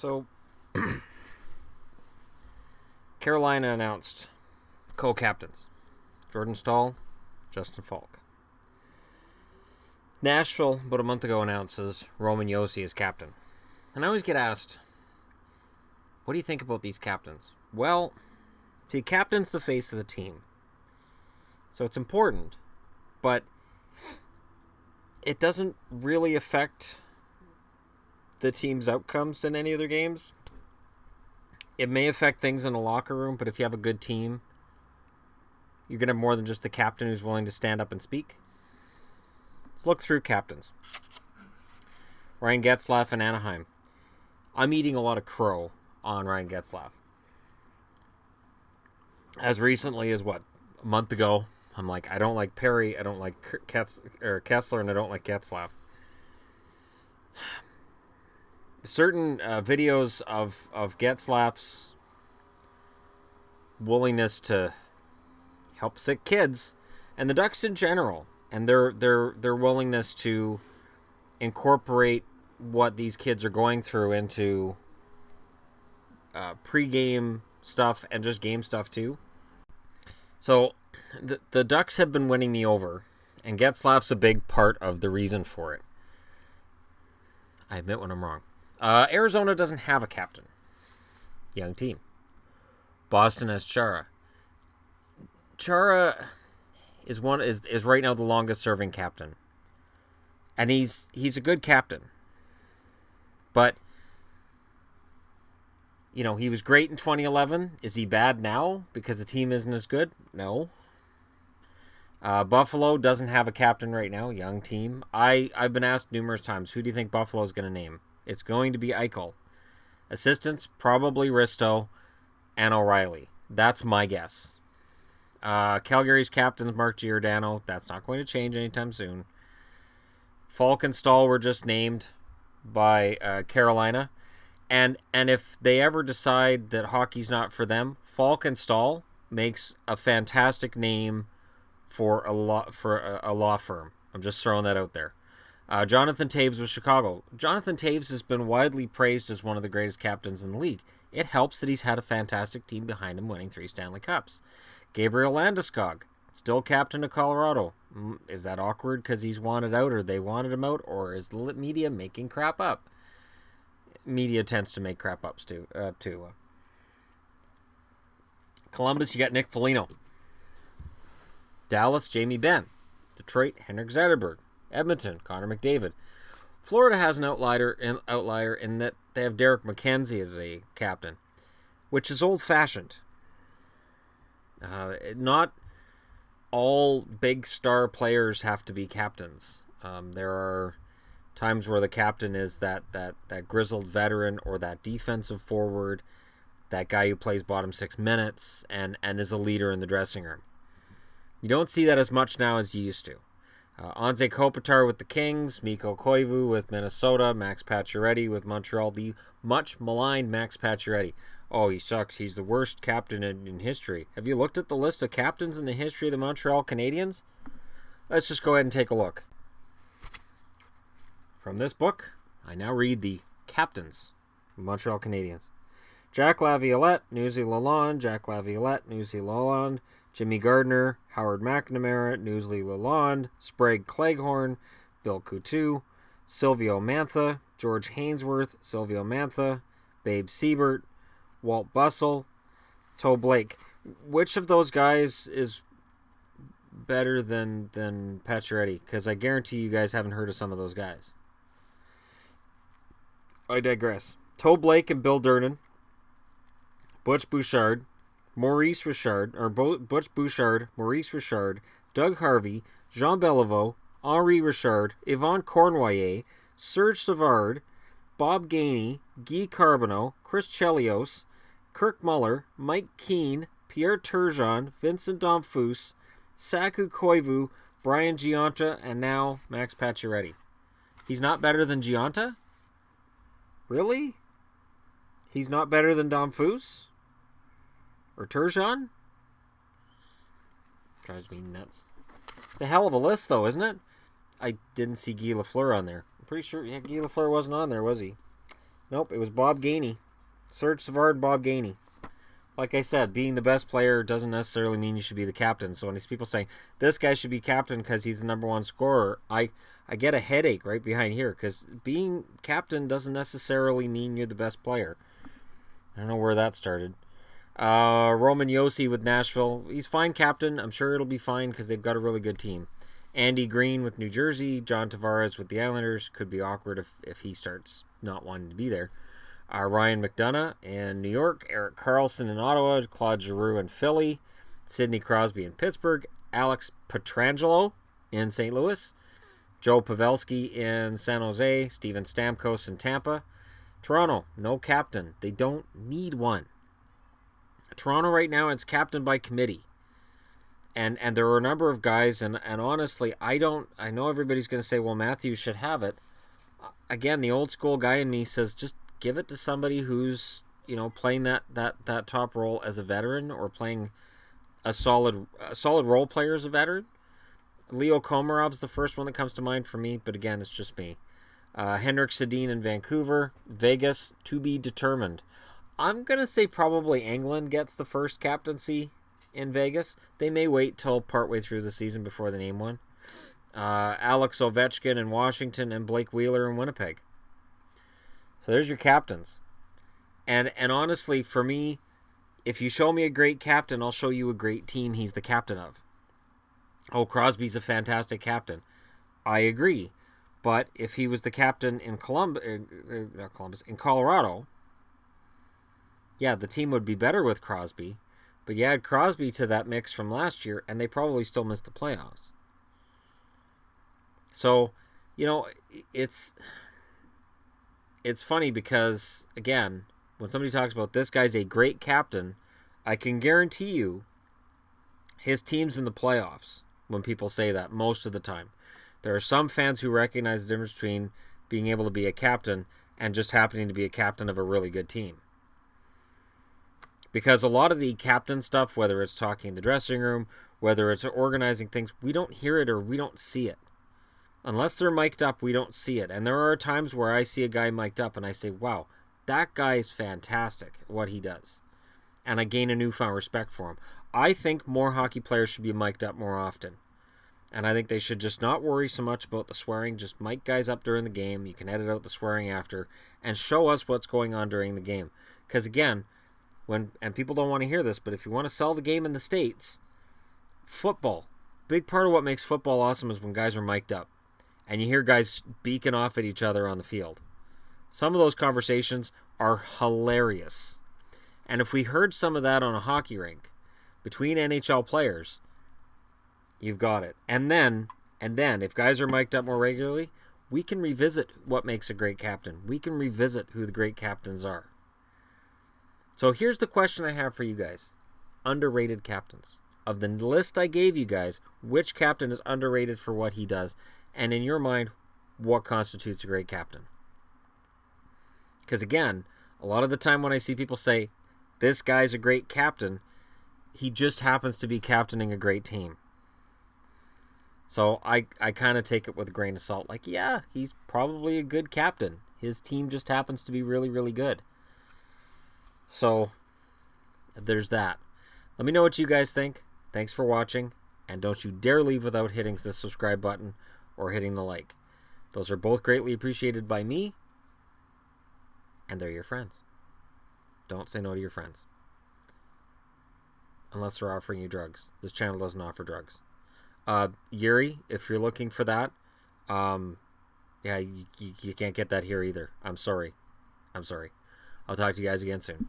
So, Carolina announced co-captains. Jordan Staal, Justin Falk. Nashville, about a month ago, announces Roman Josi as captain. And I always get asked, what do you think about these captains? Well, see, captain's the face of the team. So it's important, but it doesn't really affect the team's outcomes in any other games. It may affect things in a locker room, but if you have a good team, you're going to have more than just the captain who's willing to stand up and speak. Let's look through captains. Ryan Getzlaf in Anaheim. I'm eating a lot of crow on Ryan Getzlaf. As recently as, a month ago, I'm like, I don't like Perry, I don't like Kessler, and I don't like Getzlaf. Certain videos of Getzlaf's willingness to help sick kids, and the Ducks in general, and their willingness to incorporate what these kids are going through into pre-game stuff and just game stuff too. So the Ducks have been winning me over, and Getzlaf's a big part of the reason for it. I admit when I'm wrong. Arizona doesn't have a captain. Young team. Boston has Chara. Chara is right now the longest serving captain. And he's a good captain. But he was great in 2011. Is he bad now because the team isn't as good? No. Buffalo doesn't have a captain right now. Young team. I've been asked numerous times, who do you think Buffalo is going to name? It's going to be Eichel. Assistants, probably Risto and O'Reilly. That's my guess. Calgary's captain's Mark Giordano. That's not going to change anytime soon. Falk and Staal were just named by Carolina. And if they ever decide that hockey's not for them, Falk and Staal makes a fantastic name for a law firm. I'm just throwing that out there. Jonathan Toews with Chicago. Jonathan Toews has been widely praised as one of the greatest captains in the league. It helps that he's had a fantastic team behind him, winning 3 Stanley Cups. Gabriel Landeskog, still captain of Colorado. Is that awkward because he's wanted out, or they wanted him out, or is the media making crap up? Media tends to make crap ups too. Columbus, you got Nick Foligno. Dallas, Jamie Benn. Detroit, Henrik Zetterberg. Edmonton, Connor McDavid. Florida has an outlier in that they have Derek McKenzie as a captain, which is old-fashioned. Not all big star players have to be captains. There are times where the captain is that grizzled veteran or that defensive forward, that guy who plays bottom 6 minutes and is a leader in the dressing room. You don't see that as much now as you used to. Anze Kopitar with the Kings, Mikko Koivu with Minnesota, Max Pacioretty with Montreal, the much maligned Max Pacioretty. Oh, he sucks. He's the worst captain in history. Have you looked at the list of captains in the history of the Montreal Canadiens? Let's just go ahead and take a look. From this book, I now read the captains of Montreal Canadiens. Jack Laviolette, Newsy Lalonde, Jack Laviolette, Newsy Lalonde, Jimmy Gardner, Howard McNamara, Newsy Lalonde, Sprague Cleghorn, Bill Coutu, Silvio Mantha, George Hainsworth, Silvio Mantha, Babe Siebert, Walt Bussell, Toe Blake. Which of those guys is better than Pacioretty? Because I guarantee you guys haven't heard of some of those guys. I digress. Toe Blake and Bill Durnan, Butch Bouchard, Maurice Richard, Butch Bouchard, Maurice Richard, Doug Harvey, Jean Beliveau, Henri Richard, Yvon Cornwallier, Serge Savard, Bob Gainey, Guy Carbonneau, Chris Chelios, Kirk Muller, Mike Keane, Pierre Turgeon, Vincent Domfus, Saku Koivu, Brian Gionta, and now Max Pacioretty. He's not better than Gionta? Really? He's not better than Domfus? Or Turgeon? Drives me nuts. It's a hell of a list, though, isn't it? I didn't see Guy Lafleur on there. I'm pretty sure Guy Lafleur wasn't on there, was he? Nope, it was Bob Gainey. Serge Savard and Bob Gainey. Like I said, being the best player doesn't necessarily mean you should be the captain. So when these people saying this guy should be captain because he's the number one scorer, I get a headache right behind here because being captain doesn't necessarily mean you're the best player. I don't know where that started. Roman Josi with Nashville. He's fine captain. I'm sure it'll be fine because they've got a really good team. Andy Green with New Jersey. John Tavares with the Islanders. Could be awkward if he starts not wanting to be there. Ryan McDonough in New York. Erik Karlsson in Ottawa. Claude Giroux in Philly. Sidney Crosby in Pittsburgh. Alex Pietrangelo in St. Louis. Joe Pavelski in San Jose. Steven Stamkos in Tampa. Toronto, no captain. They don't need one. Toronto right now, it's captain by committee. And there are a number of guys, and honestly, I know everybody's going to say, well, Matthews should have it. Again, the old school guy in me says just give it to somebody who's, playing that top role as a veteran or playing a solid role player as a veteran. Leo Komarov's the first one that comes to mind for me, but again, it's just me. Henrik Sedin in Vancouver. Vegas, to be determined. I'm going to say probably England gets the first captaincy in Vegas. They may wait till partway through the season before they name one. Alex Ovechkin in Washington and Blake Wheeler in Winnipeg. So there's your captains. And honestly, for me, if you show me a great captain, I'll show you a great team he's the captain of. Oh, Crosby's a fantastic captain. I agree. But if he was the captain in in Colorado, yeah, the team would be better with Crosby. But you add Crosby to that mix from last year, and they probably still missed the playoffs. So, it's funny because, again, when somebody talks about this guy's a great captain, I can guarantee you his team's in the playoffs when people say that most of the time. There are some fans who recognize the difference between being able to be a captain and just happening to be a captain of a really good team. Because a lot of the captain stuff, whether it's talking in the dressing room, whether it's organizing things, we don't hear it or we don't see it. Unless they're mic'd up, we don't see it. And there are times where I see a guy mic'd up and I say, wow, that guy is fantastic at what he does. And I gain a newfound respect for him. I think more hockey players should be mic'd up more often. And I think they should just not worry so much about the swearing. Just mic guys up during the game. You can edit out the swearing after. And show us what's going on during the game. Because again, and people don't want to hear this, but if you want to sell the game in the States, football. Big part of what makes football awesome is when guys are mic'd up. And you hear guys beaking off at each other on the field. Some of those conversations are hilarious. And if we heard some of that on a hockey rink between NHL players, you've got it. And then, if guys are mic'd up more regularly, we can revisit what makes a great captain. We can revisit who the great captains are. So here's the question I have for you guys. Underrated captains. Of the list I gave you guys, which captain is underrated for what he does? And in your mind, what constitutes a great captain? Because again, a lot of the time when I see people say, this guy's a great captain, he just happens to be captaining a great team. So I kind of take it with a grain of salt. Like, yeah, he's probably a good captain. His team just happens to be really, really good. So there's that. Let me know what you guys think. Thanks for watching. And don't you dare leave without hitting the subscribe button or hitting the like. Those are both greatly appreciated by me. And they're your friends. Don't say no to your friends. Unless they're offering you drugs. This channel doesn't offer drugs. Yuri, if you're looking for that, yeah, you can't get that here either. I'm sorry. I'll talk to you guys again soon.